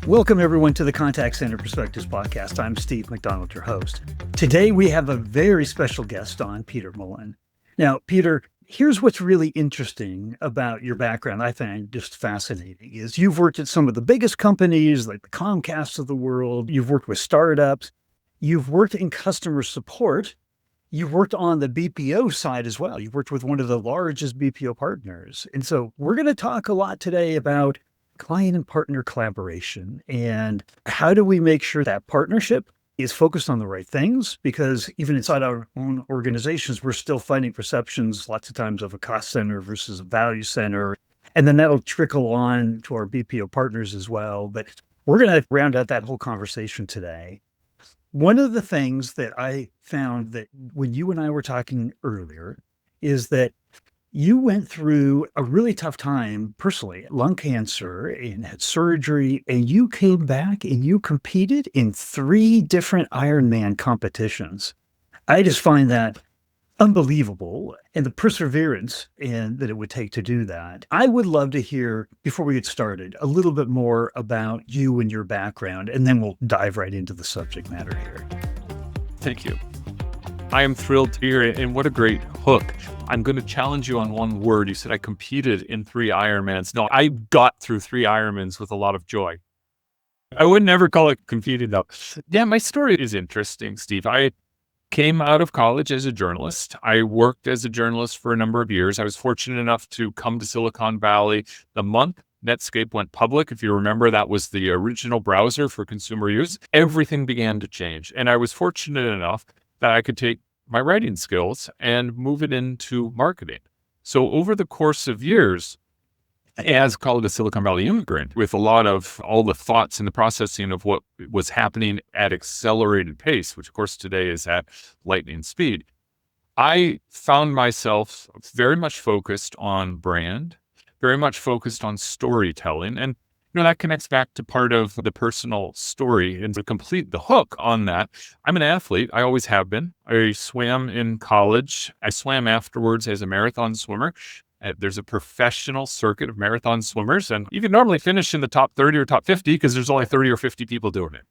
Welcome, everyone, to the Contact Center Perspectives podcast. I'm Steve McDonald, your host. Today, we have a very special guest on, Peter Mullen. Now, Peter, here's what's really interesting about your background, I find just fascinating, is you've worked at some of the biggest companies like the Comcasts of the world. You've worked with startups. You've worked in customer support. You've worked on the BPO side as well. You've worked with one of the largest BPO partners. And so we're going to talk a lot today about client and partner collaboration and how do we make sure that partnership is focused on the right things, because even inside our own organizations, we're still finding perceptions lots of times of a cost center versus a value center. And then that'll trickle on to our BPO partners as well. But we're going to round out that whole conversation today. One of the things that I found that when you and I were talking earlier is that you went through a really tough time personally, lung cancer, and had surgery, and you came back and you competed in 3 different Ironman competitions. I just find that unbelievable, and the perseverance and that it would take to do that. I would love to hear, before we get started, a little bit more about you and your background, and then we'll dive right into the subject matter here. Thank you. I am thrilled to hear it, and what a great hook. I'm going to challenge you on one word. You said I competed in 3 Ironmans. No, I got through 3 Ironmans with a lot of joy. I would never call it competed though. Yeah, my story is interesting, Steve. I came out of college as a journalist. I worked as a journalist for a number of years. I was fortunate enough to come to Silicon Valley the month Netscape went public. If you remember, that was the original browser for consumer use. Everything began to change. And I was fortunate enough that I could take my writing skills and move it into marketing. So over the course of years, as called a Silicon Valley immigrant, with a lot of all the thoughts and the processing of what was happening at accelerated pace, which of course today is at lightning speed, I found myself very much focused on brand, very much focused on storytelling. And that connects back to part of the personal story. And to complete the hook on that, I'm an athlete. I always have been. I swam in college. I swam afterwards as a marathon swimmer. There's a professional circuit of marathon swimmers, and you can normally finish in the top 30 or top 50 because there's only 30 or 50 people doing it.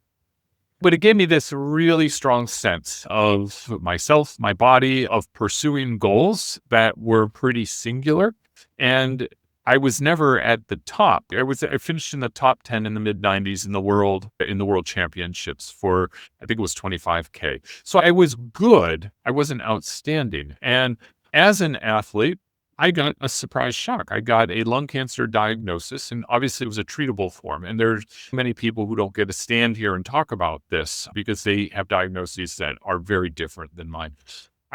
But it gave me this really strong sense of myself, my body, of pursuing goals that were pretty singular. And I was never at the top. I finished in the top 10 in the mid 90s in the world championships for, I think it was 25K. So I was good. I wasn't outstanding. And as an athlete, I got a surprise shock. I got a lung cancer diagnosis, and obviously it was a treatable form. And there's many people who don't get to stand here and talk about this because they have diagnoses that are very different than mine.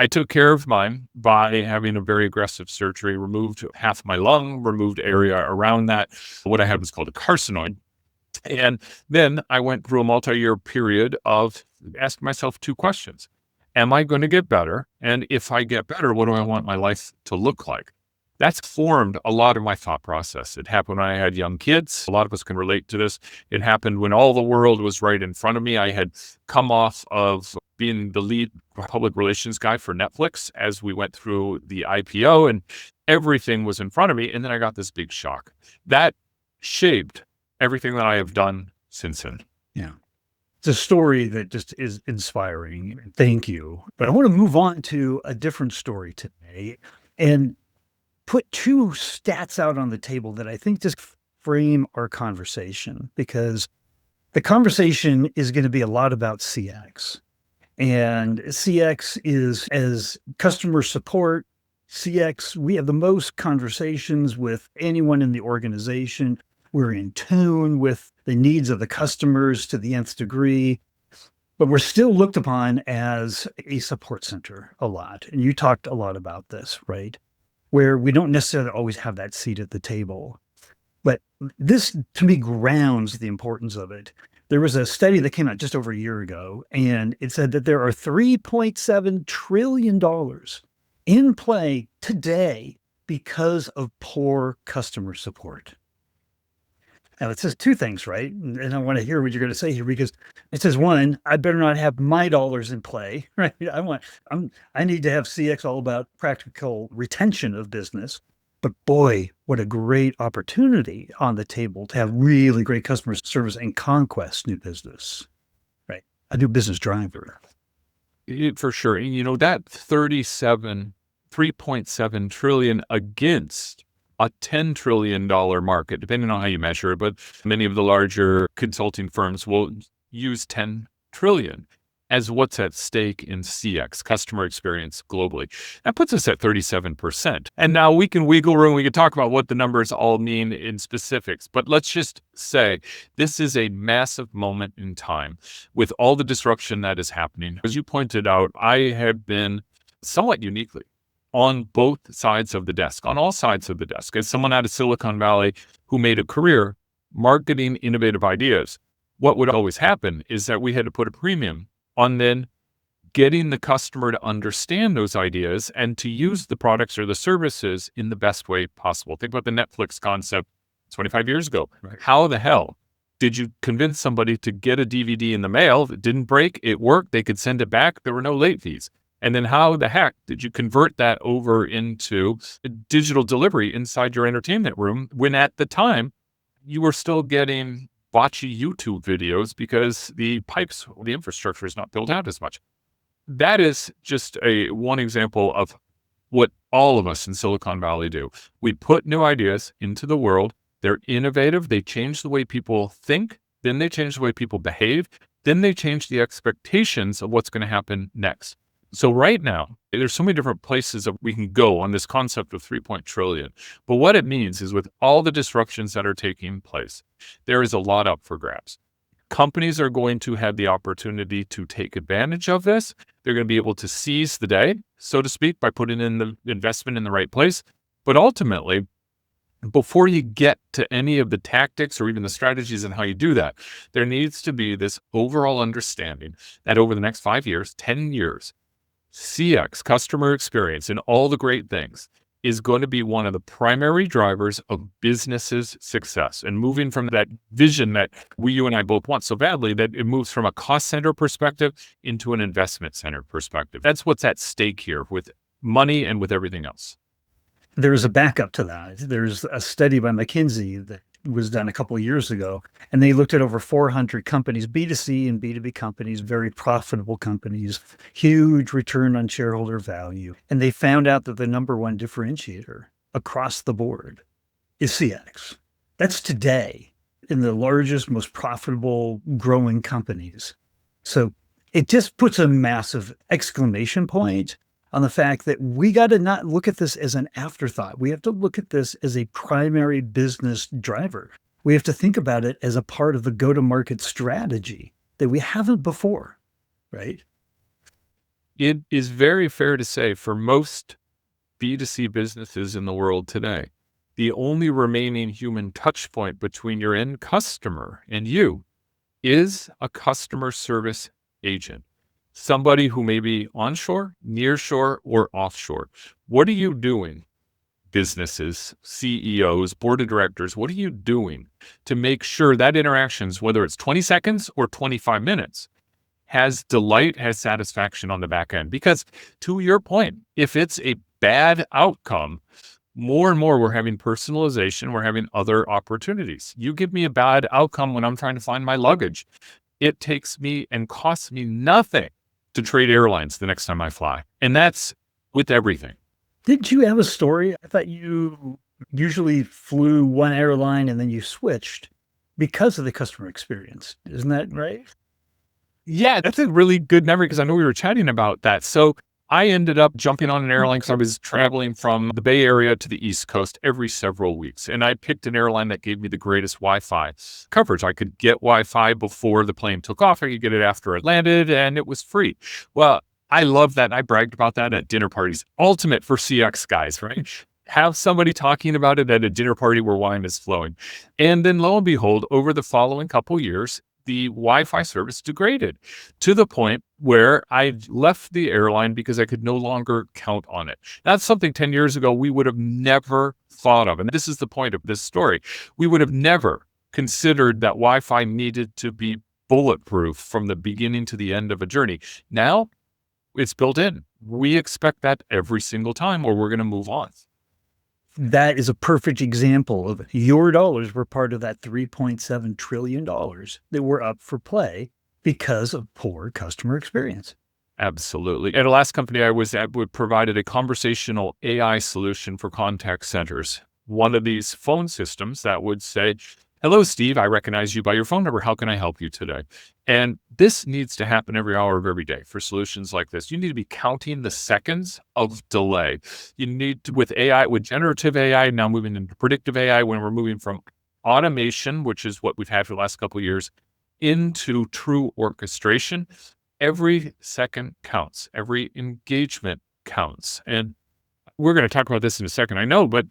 I took care of mine by having a very aggressive surgery, removed half my lung, removed area around that. What I had was called a carcinoid. And then I went through a multi-year period of asking myself 2 questions. Am I going to get better? And if I get better, what do I want my life to look like? That's formed a lot of my thought process. It happened when I had young kids. A lot of us can relate to this. It happened when all the world was right in front of me. I had come off of being the lead public relations guy for Netflix as we went through the IPO, and everything was in front of me. And then I got this big shock. That shaped everything that I have done since then. Yeah. It's a story that just is inspiring. Thank you. But I want to move on to a different story today and put 2 stats out on the table that I think just frame our conversation, because the conversation is going to be a lot about CX. And CX is, as customer support, CX, we have the most conversations with anyone in the organization. We're in tune with the needs of the customers to the nth degree, but we're still looked upon as a support center a lot. And you talked a lot about this, right? Where we don't necessarily always have that seat at the table. But this, to me, grounds the importance of it. There was a study that came out just over a year ago, and it said that there are $3.7 trillion in play today because of poor customer support. Now, it says 2 things, right? And I want to hear what you're going to say here, because it says, 1, I better not have my dollars in play, right? I need to have CX all about practical retention of business. But boy, what a great opportunity on the table to have really great customer service and conquest new business, right? A new business driver. For sure. That 3.7 trillion against a $10 trillion market, depending on how you measure it, but many of the larger consulting firms will use 10 trillion as what's at stake in CX, customer experience globally. That puts us at 37%. And now we can wiggle room. We can talk about what the numbers all mean in specifics, but let's just say this is a massive moment in time with all the disruption that is happening. As you pointed out, I have been somewhat uniquely on both sides of the desk, on all sides of the desk, as someone out of Silicon Valley who made a career marketing innovative ideas. What would always happen is that we had to put a premium on then getting the customer to understand those ideas and to use the products or the services in the best way possible. Think about the Netflix concept 25 years ago. Right. How the hell did you convince somebody to get a DVD in the mail that didn't break? It worked. They could send it back. There were no late fees. And then how the heck did you convert that over into digital delivery inside your entertainment room when at the time you were still getting botchy YouTube videos because the pipes, the infrastructure is not built out as much? That is just one example of what all of us in Silicon Valley do. We put new ideas into the world. They're innovative. They change the way people think. Then they change the way people behave. Then they change the expectations of what's going to happen next. So right now, there's so many different places that we can go on this concept of 3 trillion. But what it means is with all the disruptions that are taking place, there is a lot up for grabs. Companies are going to have the opportunity to take advantage of this. They're going to be able to seize the day, so to speak, by putting in the investment in the right place. But ultimately, before you get to any of the tactics or even the strategies and how you do that, there needs to be this overall understanding that over the next 5 years, 10 years, CX, customer experience, and all the great things is going to be one of the primary drivers of businesses' success, and moving from that vision that you and I both want so badly, that it moves from a cost center perspective into an investment center perspective. That's what's at stake here with money and with everything else. There's a backup to that. There's a study by McKinsey that was done a couple of years ago, and they looked at over 400 companies, B2C and B2B companies, very profitable companies, huge return on shareholder value. And they found out that the number one differentiator across the board is CX. That's today in the largest, most profitable growing companies. So it just puts a massive exclamation point on the fact that we got to not look at this as an afterthought. We have to look at this as a primary business driver. We have to think about it as a part of the go-to-market strategy that we haven't before, right? It is very fair to say for most B2C businesses in the world today, the only remaining human touch point between your end customer and you is a customer service agent. Somebody who may be onshore, nearshore, or offshore. What are you doing, businesses, CEOs, board of directors? What are you doing to make sure that interactions, whether it's 20 seconds or 25 minutes, has delight, has satisfaction on the back end? Because to your point, if it's a bad outcome, more and more we're having personalization, we're having other opportunities. You give me a bad outcome when I'm trying to find my luggage. It takes me and costs me nothing to trade airlines the next time I fly. And that's with everything. Did you have a story? I thought you usually flew one airline and then you switched because of the customer experience. Isn't that right? Yeah, that's a really good memory because I know we were chatting about that. So I ended up jumping on an airline because I was traveling from the Bay Area to the East Coast every several weeks. And I picked an airline that gave me the greatest Wi-Fi coverage. I could get Wi-Fi before the plane took off. I could get it after it landed, and it was free. Well, I love that. I bragged about that at dinner parties. Ultimate for CX guys, right? Have somebody talking about it at a dinner party where wine is flowing. And then lo and behold, over the following couple years, the Wi-Fi service degraded to the point where I left the airline because I could no longer count on it. That's something 10 years ago we would have never thought of. And this is the point of this story. We would have never considered that Wi-Fi needed to be bulletproof from the beginning to the end of a journey. Now it's built in. We expect that every single time or we're going to move on. that is a perfect example of your dollars were part of that $3.7 trillion that were up for play because of poor customer experience. Absolutely. At the last company I was at, we provided a conversational AI solution for contact centers. One of these phone systems that would say, "Hello, Steve, I recognize you by your phone number. How can I help you today?" And this needs to happen every hour of every day for solutions like this. You need to be counting the seconds of delay. You need to, with AI, with generative AI, now moving into predictive AI, when we're moving from automation, which is what we've had for the last couple of years, into true orchestration. Every second counts. Every engagement counts. And we're going to talk about this in a second, I know, but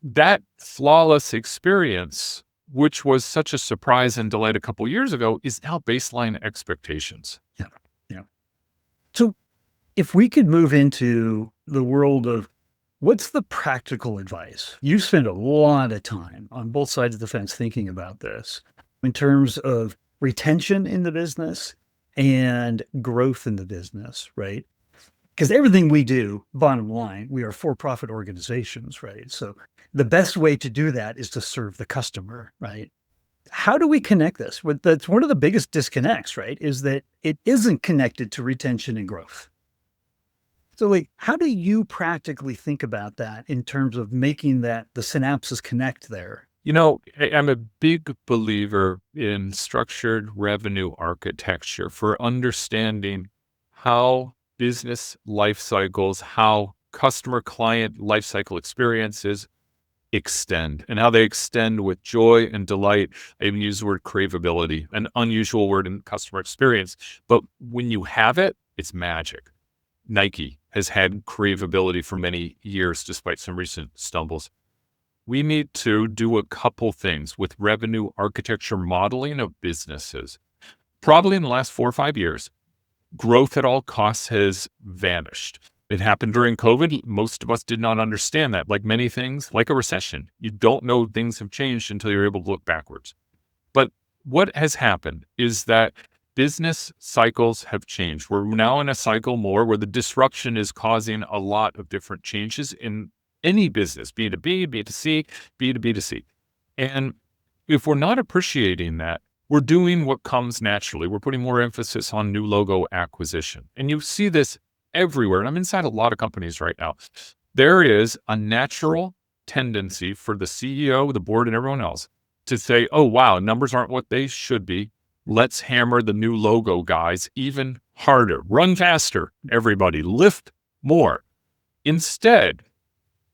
that flawless experience, which was such a surprise and delight a couple years ago, is now baseline expectations. Yeah. Yeah. So if we could move into the world of what's the practical advice? You spend a lot of time on both sides of the fence thinking about this in terms of retention in the business and growth in the business, right? Because everything we do, bottom line, we are for-profit organizations, right? So the best way to do that is to serve the customer, right? How do we connect this? That's one of the biggest disconnects, right? Is that it isn't connected to retention and growth. So like, how do you practically think about that in terms of making that the synapses connect there? You know, I'm a big believer in structured revenue architecture for understanding how business life cycles, how customer client life cycle experiences extend, and how they extend with joy and delight. I even use the word craveability, an unusual word in customer experience. But when you have it, it's magic. Nike has had craveability for many years, despite some recent stumbles. We need to do a couple things with revenue architecture modeling of businesses. Probably in the last 4 or 5 years, growth at all costs has vanished. It happened during COVID. Most of us did not understand that. Like many things, like a recession, you don't know things have changed until you're able to look backwards. But what has happened is that business cycles have changed. We're now in a cycle more where the disruption is causing a lot of different changes in any business, B2B, B2C, B2B2C. And if we're not appreciating that, we're doing what comes naturally. We're putting more emphasis on new logo acquisition. And you see this everywhere. And I'm inside a lot of companies right now. There is a natural tendency for the CEO, the board, and everyone else to say, "Oh, wow, numbers aren't what they should be. Let's hammer the new logo guys even harder. Run faster, everybody. Lift more." Instead,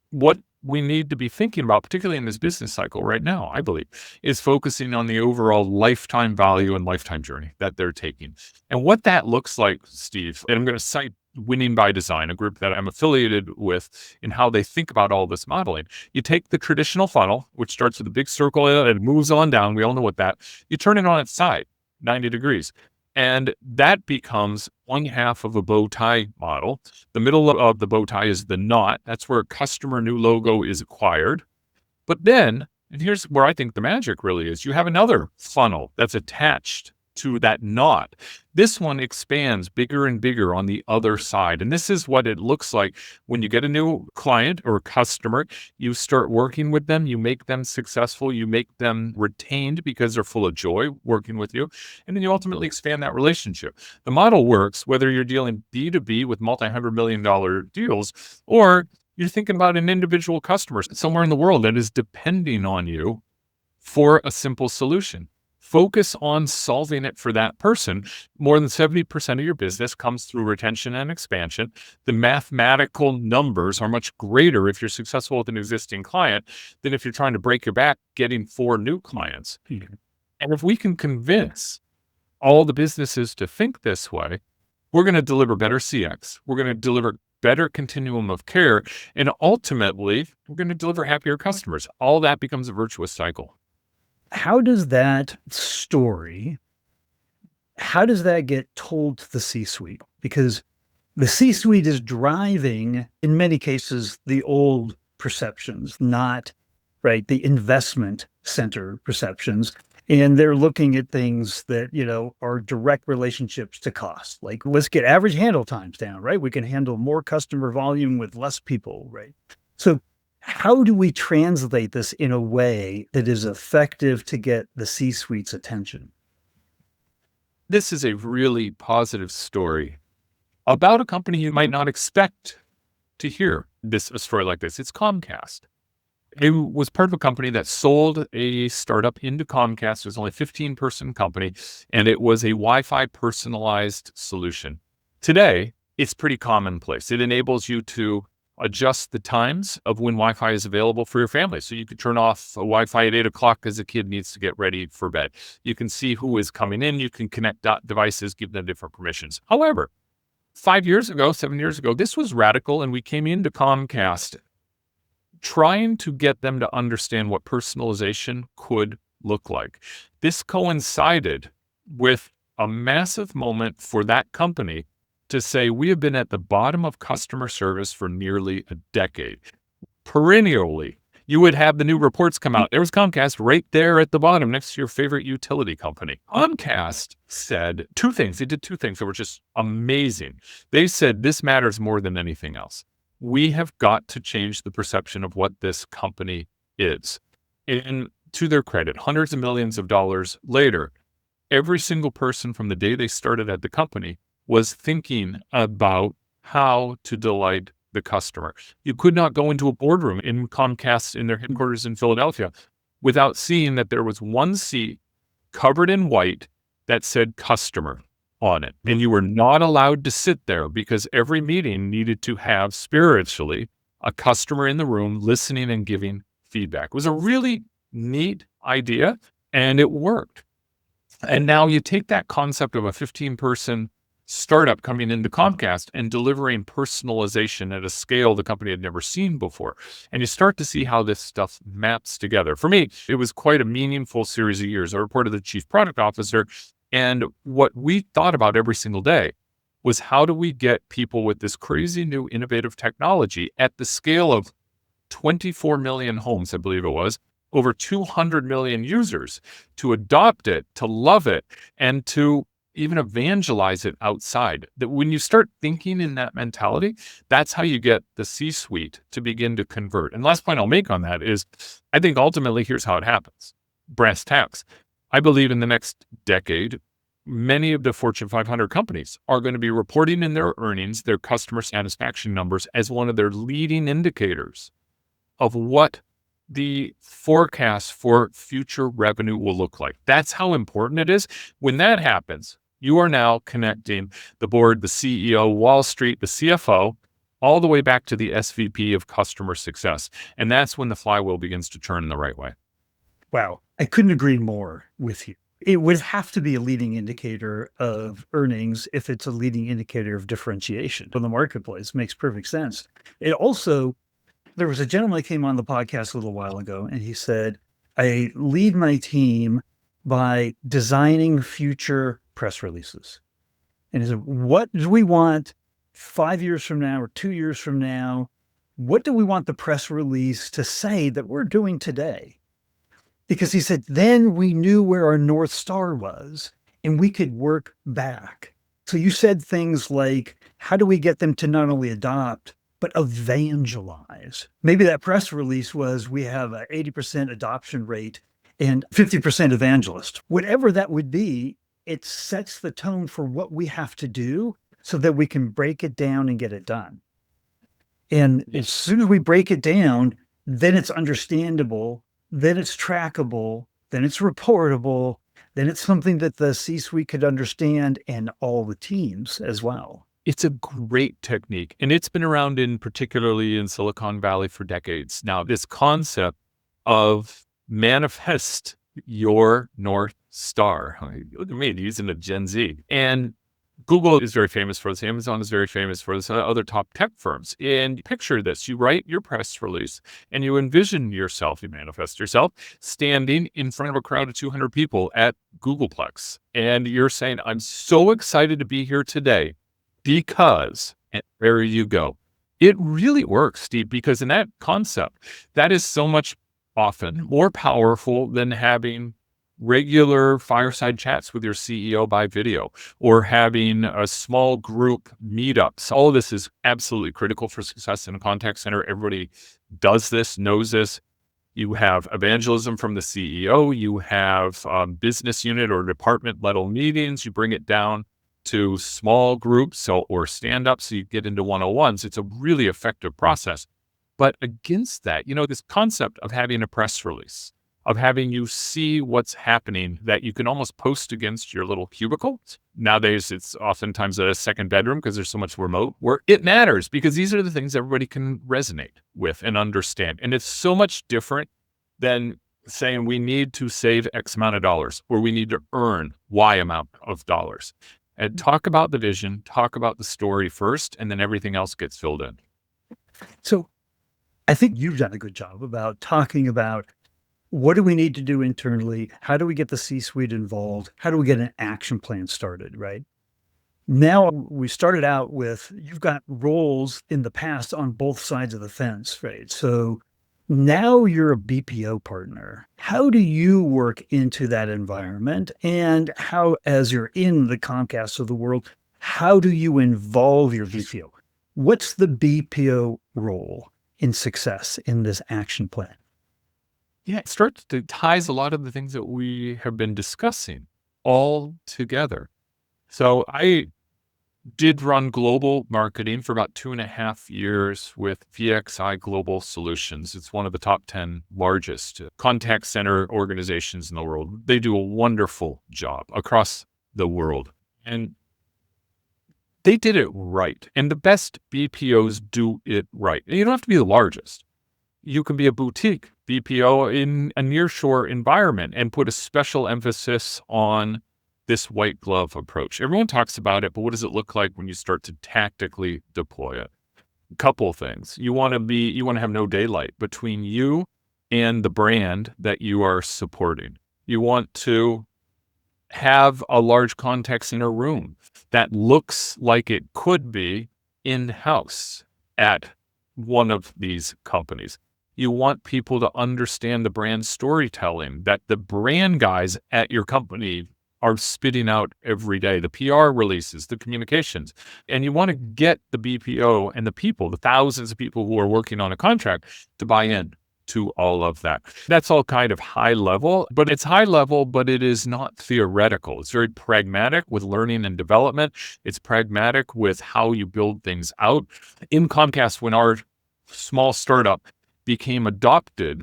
what we need to be thinking about, particularly in this business cycle right now, I believe, is focusing on the overall lifetime value and lifetime journey that they're taking. And what that looks like, Steve, and I'm going to cite Winning by Design, a group that I'm affiliated with, in how they think about all this modeling. You take the traditional funnel, which starts with a big circle and moves on down. We all know what that. You turn it on its side, 90 degrees. And that becomes one half of a bow tie model. The middle of the bow tie is the knot. That's where a customer new logo is acquired. But then, and here's where I think the magic really is, you have another funnel that's attached to that knot. This one expands bigger and bigger on the other side. And this is what it looks like when you get a new client or customer. You start working with them, you make them successful, you make them retained because they're full of joy working with you. And then you ultimately expand that relationship. The model works whether you're dealing B2B with multi-$100 million deals, or you're thinking about an individual customer somewhere in the world that is depending on you for a simple solution. Focus on solving it for that person. More than 70% of your business comes through retention and expansion. The mathematical numbers are much greater if you're successful with an existing client than if you're trying to break your back getting 4 new clients. Mm-hmm. And if we can convince all the businesses to think this way, we're going to deliver better CX. We're going to deliver better continuum of care. And ultimately, we're going to deliver happier customers. All that becomes a virtuous cycle. How does that story, how does that get told to the C-suite? Because the C-suite is driving, in many cases, the old perceptions, not, right, the investment center perceptions. And they're looking at things that, are direct relationships to cost. Like, let's get average handle times down, right? We can handle more customer volume with less people, right? So How do we translate this in a way that is effective to get the C-suite's attention? This is a really positive story about a company you might not expect to hear a story like this. It's Comcast. It was part of a company that sold a startup into Comcast. It was only a 15-person company, and it was a Wi-Fi personalized solution. Today, it's pretty commonplace. It enables you to adjust the times of when Wi-Fi is available for your family. So you could turn off Wi-Fi at 8 o'clock because the kid needs to get ready for bed. You can see who is coming in. You can connect devices, give them different permissions. However, 7 years ago, this was radical, and we came into Comcast trying to get them to understand what personalization could look like. This coincided with a massive moment for that company to say, we have been at the bottom of customer service for nearly a decade. Perennially, you would have the new reports come out. There was Comcast right there at the bottom next to your favorite utility company. Comcast said two things. They did two things that were just amazing. They said, this matters more than anything else. We have got to change the perception of what this company is. And to their credit, hundreds of millions of dollars later, every single person from the day they started at the company was thinking about how to delight the customer. You could not go into a boardroom in Comcast in their headquarters in Philadelphia without seeing that there was one seat covered in white that said customer on it. And you were not allowed to sit there because every meeting needed to have spiritually a customer in the room listening and giving feedback. It was a really neat idea, and it worked. And now you take that concept of a 15-person startup coming into Comcast and delivering personalization at a scale the company had never seen before. And you start to see how this stuff maps together. For me, it was quite a meaningful series of years. I reported to the chief product officer, and what we thought about every single day was, how do we get people with this crazy new innovative technology at the scale of 24 million homes, I believe it was, over 200 million users, to adopt it, to love it, and to even evangelize it outside. That when you start thinking in that mentality, that's how you get the C-suite to begin to convert. And last point I'll make on that is, I think ultimately here's how it happens. Brass tacks. I believe in the next decade, many of the Fortune 500 companies are going to be reporting in their earnings, their customer satisfaction numbers, as one of their leading indicators of what the forecast for future revenue will look like. That's how important it is. When that happens, you are now connecting the board, the CEO, Wall Street, the CFO, all the way back to the SVP of customer success. And that's when the flywheel begins to turn in the right way. Wow. I couldn't agree more with you. It would have to be a leading indicator of earnings if it's a leading indicator of differentiation in the marketplace. Makes perfect sense. It also, there was a gentleman that came on the podcast a little while ago, and he said, I lead my team by designing future press releases. And he said, what do we want 5 years from now or 2 years from now? What do we want the press release to say that we're doing today? Because he said, then we knew where our North Star was and we could work back. So you said things like, how do we get them to not only adopt, but evangelize? Maybe that press release was, we have an 80% adoption rate and 50% evangelist. Whatever that would be, it sets the tone for what we have to do so that we can break it down and get it done. And as soon as we break it down, then it's understandable, then it's trackable, then it's reportable, then it's something that the C-suite could understand, and all the teams as well. It's a great technique, and it's been around particularly in Silicon Valley for decades. Now, this concept of manifest your North Star, using a Gen Z. And Google is very famous for this. Amazon is very famous for this. Other top tech firms. And picture this. You write your press release and you envision yourself, you manifest yourself, standing in front of a crowd of 200 people at Googleplex. And you're saying, I'm so excited to be here today because, and there you go. It really works, Steve, because in that concept, that is so much often more powerful than having regular fireside chats with your CEO by video, or having a small group meetups. All of this is absolutely critical for success in a contact center. Everybody does this, knows this. You have evangelism from the CEO. You have business unit or department level meetings. You bring it down to small groups or stand-ups, so you get into one-on-ones. It's a really effective process. But against that, this concept of having a press release, of having you see what's happening that you can almost post against your little cubicle. Nowadays, it's oftentimes a second bedroom because there's so much remote where it matters, because these are the things everybody can resonate with and understand. And it's so much different than saying we need to save X amount of dollars or we need to earn Y amount of dollars. And talk about the vision, talk about the story first, and then everything else gets filled in. So I think you've done a good job about talking about what do we need to do internally? How do we get the C-suite involved? How do we get an action plan started, right? Now, we started out with, you've got roles in the past on both sides of the fence, right? So now you're a BPO partner. How do you work into that environment? And how, as you're in the Comcast of the world, how do you involve your BPO? What's the BPO role in success in this action plan? Yeah, it ties a lot of the things that we have been discussing all together. So I did run global marketing for about 2.5 years with VXI Global Solutions. It's one of the top 10 largest contact center organizations in the world. They do a wonderful job across the world. And they did it right. And the best BPOs do it right. And you don't have to be the largest. You can be a boutique BPO in a nearshore environment and put a special emphasis on this white glove approach. Everyone talks about it, but what does it look like when you start to tactically deploy it? A couple of things. You want to have no daylight between you and the brand that you are supporting. You want to have a large contact center room that looks like it could be in-house at one of these companies. You want people to understand the brand storytelling that the brand guys at your company are spitting out every day, the PR releases, the communications. And you want to get the BPO and the people, the thousands of people who are working on a contract, to buy in to all of that. That's all kind of high level, but it's high level, but it is not theoretical. It's very pragmatic with learning and development. It's pragmatic with how you build things out. In Comcast, when our small startup became adopted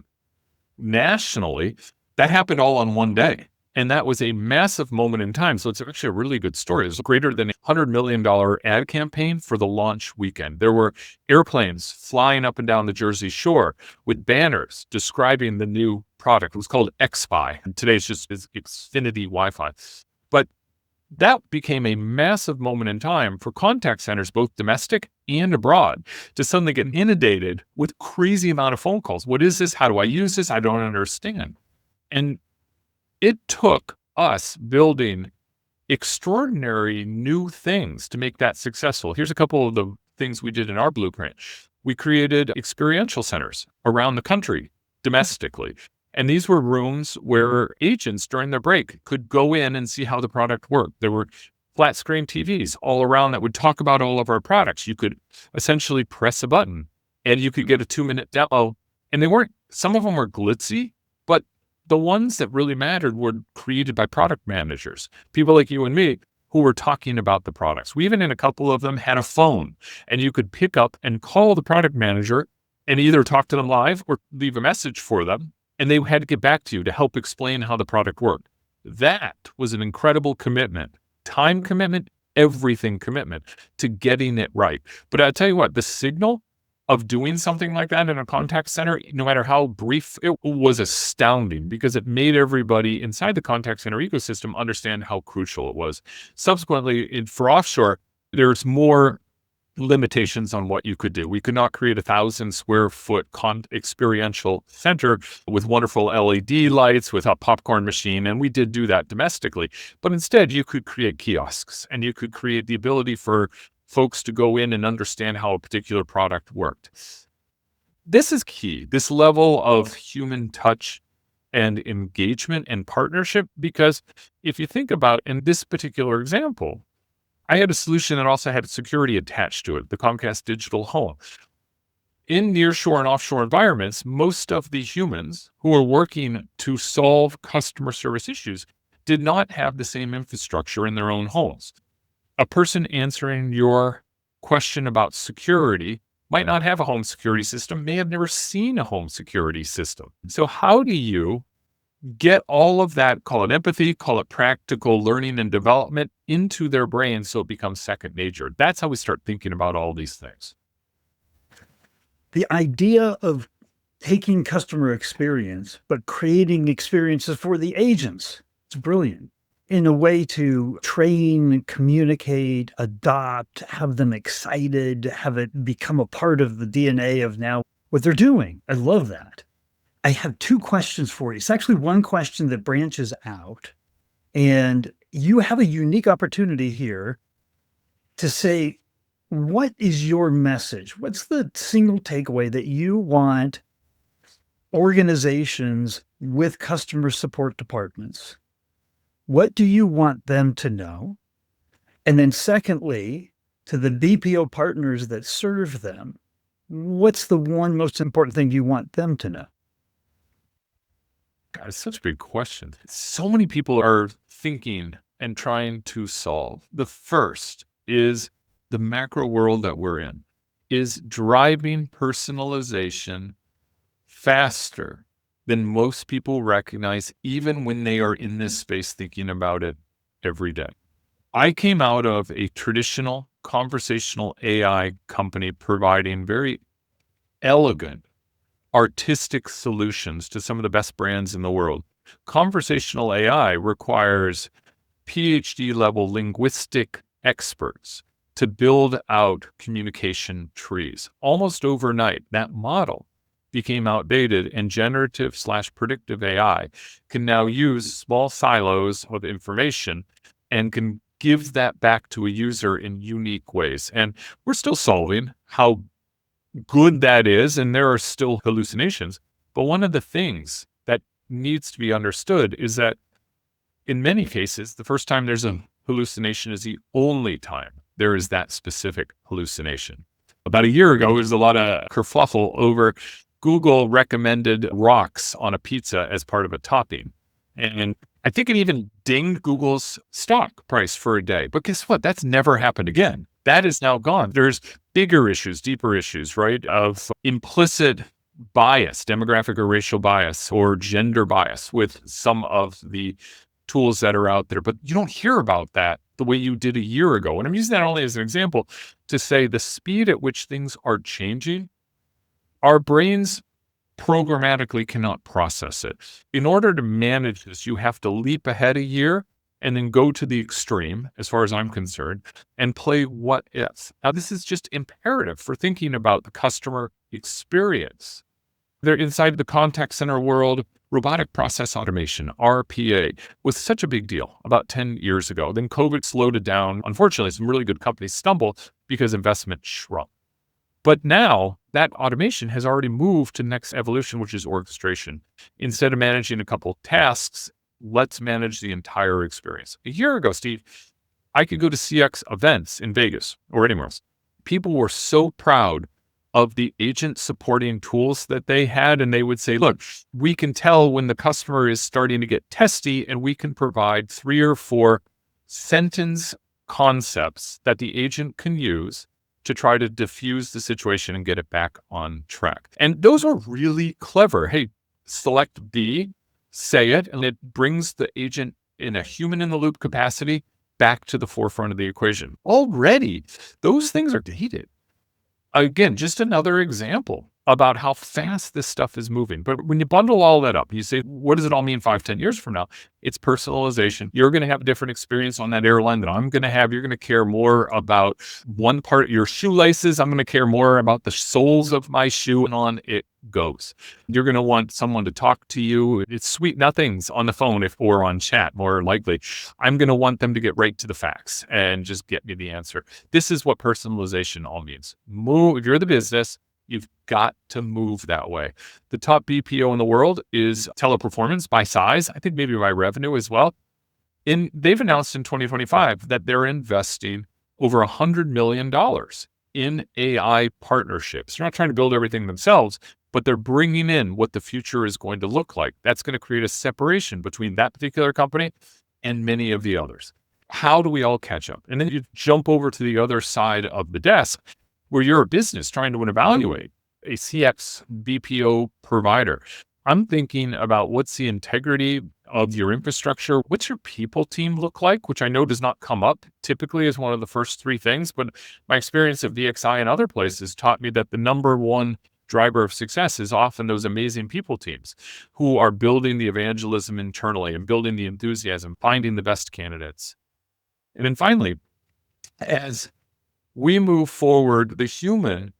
nationally, that happened all on one day. And that was a massive moment in time. So it's actually a really good story. It was greater than $100 million ad campaign for the launch weekend. There were airplanes flying up and down the Jersey Shore with banners describing the new product. It was called X-Fi. And today it's just Xfinity Wi-Fi. But that became a massive moment in time for contact centers, both domestic and abroad, to suddenly get inundated with crazy amount of phone calls. What is this? How do I use this? I don't understand. And it took us building extraordinary new things to make that successful. Here's a couple of the things we did in our blueprint. We created experiential centers around the country domestically. And these were rooms where agents during their break could go in and see how the product worked. There were flat screen TVs all around that would talk about all of our products. You could essentially press a button and you could get a 2-minute demo. And some of them were glitzy, but the ones that really mattered were created by product managers, people like you and me who were talking about the products. We even in a couple of them had a phone, and you could pick up and call the product manager and either talk to them live or leave a message for them. And they had to get back to you to help explain how the product worked. That was an incredible commitment, time commitment, everything commitment to getting it right. But I'll tell you what, the signal of doing something like that in a contact center, no matter how brief, it was astounding because it made everybody inside the contact center ecosystem understand how crucial it was. Subsequently, for offshore, there's more limitations on what you could do. We could not create 1,000 square foot experiential center with wonderful LED lights, with a popcorn machine, and we did do that domestically. But instead, you could create kiosks, and you could create the ability for folks to go in and understand how a particular product worked. This is key, this level of human touch and engagement and partnership. Because if you think about in this particular example, I had a solution that also had security attached to it, the Comcast Digital Home. In nearshore and offshore environments, most of the humans who are working to solve customer service issues did not have the same infrastructure in their own homes. A person answering your question about security might not have a home security system, may have never seen a home security system. So how do you get all of that, call it empathy, call it practical learning and development, into their brain so it becomes second nature? That's how we start thinking about all these things. The idea of taking customer experience, but creating experiences for the agents, it's brilliant. In a way to train, communicate, adopt, have them excited, have it become a part of the DNA of now what they're doing. I love that. I have two questions for you. It's actually one question that branches out, and you have a unique opportunity here to say, what is your message? What's the single takeaway that you want organizations with customer support departments? What do you want them to know? And then secondly, to the BPO partners that serve them, what's the one most important thing you want them to know? God, it's such a big question. So many people are thinking and trying to solve. The first is the macro world that we're in is driving personalization faster than most people recognize, even when they are in this space thinking about it every day. I came out of a traditional conversational AI company providing very elegant, artistic solutions to some of the best brands in the world. Conversational AI requires PhD level linguistic experts to build out communication trees. Almost overnight, that model became outdated, and generative/predictive AI can now use small silos of information and can give that back to a user in unique ways. And we're still solving how good that is, and there are still hallucinations. But one of the things that needs to be understood is that in many cases, the first time there's a hallucination is the only time there is that specific hallucination. About a year ago, there was a lot of kerfuffle over Google recommended rocks on a pizza as part of a topping. And I think it even dinged Google's stock price for a day. But guess what? That's never happened again. That is now gone. There's bigger issues, deeper issues, right? Of implicit bias, demographic or racial bias or gender bias with some of the tools that are out there. But you don't hear about that the way you did a year ago. And I'm using that only as an example to say the speed at which things are changing, our brains programmatically cannot process it. In order to manage this, you have to leap ahead a year and then go to the extreme, as far as I'm concerned, and play what if. Now, this is just imperative for thinking about the customer experience. They're inside the contact center world. Robotic process automation, RPA, was such a big deal about 10 years ago. Then COVID slowed it down. Unfortunately, some really good companies stumbled because investment shrunk. But now that automation has already moved to next evolution, which is orchestration. Instead of managing a couple tasks, let's manage the entire experience. A year ago, Steve, I could go to CX events in Vegas or anywhere else. People were so proud of the agent supporting tools that they had. And they would say, look, we can tell when the customer is starting to get testy, and we can provide 3 or 4 sentence concepts that the agent can use to try to diffuse the situation and get it back on track. And those are really clever. Hey, select B, say it, and it brings the agent in a human in the loop capacity back to the forefront of the equation. Already, those things are dated. Again, just another example about how fast this stuff is moving. But when you bundle all that up, you say, what does it all mean 5, 10 years from now? It's personalization. You're going to have a different experience on that airline that I'm going to have. You're going to care more about one part of your shoelaces. I'm going to care more about the soles of my shoe, and on it goes. You're going to want someone to talk to you. It's sweet nothings on the phone or on chat, more likely. I'm going to want them to get right to the facts and just get me the answer. This is what personalization all means. Move. If you're the business, You've got to move that way. The top BPO in the world is Teleperformance by size, I think maybe by revenue as well. And they've announced in 2025 that they're investing over $100 million in AI partnerships. They're not trying to build everything themselves, but they're bringing in what the future is going to look like. That's going to create a separation between that particular company and many of the others. How do we all catch up? And then you jump over to the other side of the desk where you're a business trying to evaluate a CX BPO provider. I'm thinking about what's the integrity of your infrastructure? What's your people team look like? Which I know does not come up typically as one of the first three things, but my experience of DXI and other places taught me that the number one driver of success is often those amazing people teams who are building the evangelism internally and building the enthusiasm, finding the best candidates. And then finally, as we move forward, the human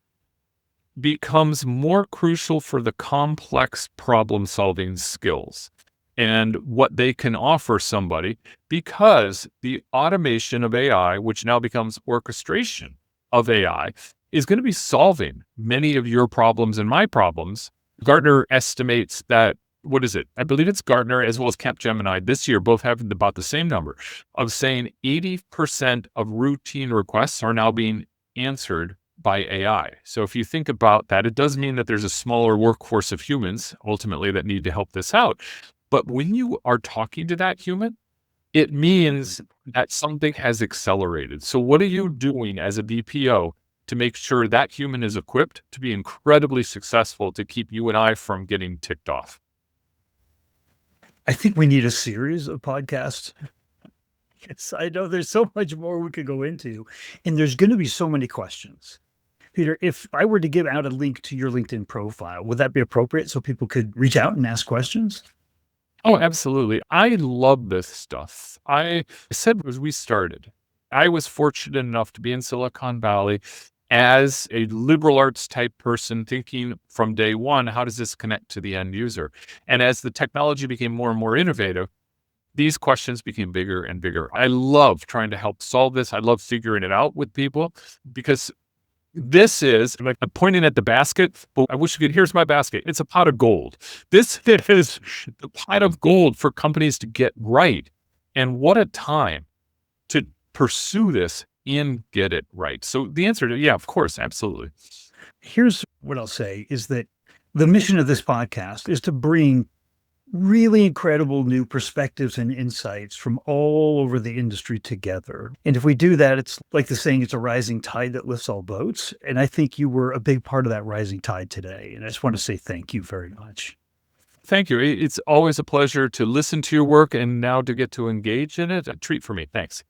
becomes more crucial for the complex problem-solving skills and what they can offer somebody, because the automation of AI, which now becomes orchestration of AI, is going to be solving many of your problems and my problems. Gartner estimates that, what is it? I believe it's Gartner as well as Capgemini this year, both having about the same number of saying 80% of routine requests are now being answered by AI. So if you think about that, it does mean that there's a smaller workforce of humans ultimately that need to help this out. But when you are talking to that human, it means that something has accelerated. So what are you doing as a BPO to make sure that human is equipped to be incredibly successful to keep you and I from getting ticked off? I think we need a series of podcasts. Yes, I know there's so much more we could go into, and there's going to be so many questions. Peter, if I were to give out a link to your LinkedIn profile, would that be appropriate so people could reach out and ask questions? Oh, absolutely. I love this stuff. I said as we started, I was fortunate enough to be in Silicon Valley as a liberal arts type person, thinking from day one, how does this connect to the end user? And as the technology became more and more innovative, these questions became bigger and bigger. I love trying to help solve this. I love figuring it out with people, because this is like I'm pointing at the basket, but I wish you could, here's my basket. It's a pot of gold. This is the pot of gold for companies to get right. And what a time to pursue this and get it right. So the answer to, yeah, of course, absolutely. Here's what I'll say is that the mission of this podcast is to bring really incredible new perspectives and insights from all over the industry together. And if we do that, it's like the saying, it's a rising tide that lifts all boats. And I think you were a big part of that rising tide today. And I just want to say thank you very much. Thank you. It's always a pleasure to listen to your work and now to get to engage in it. A treat for me. Thanks.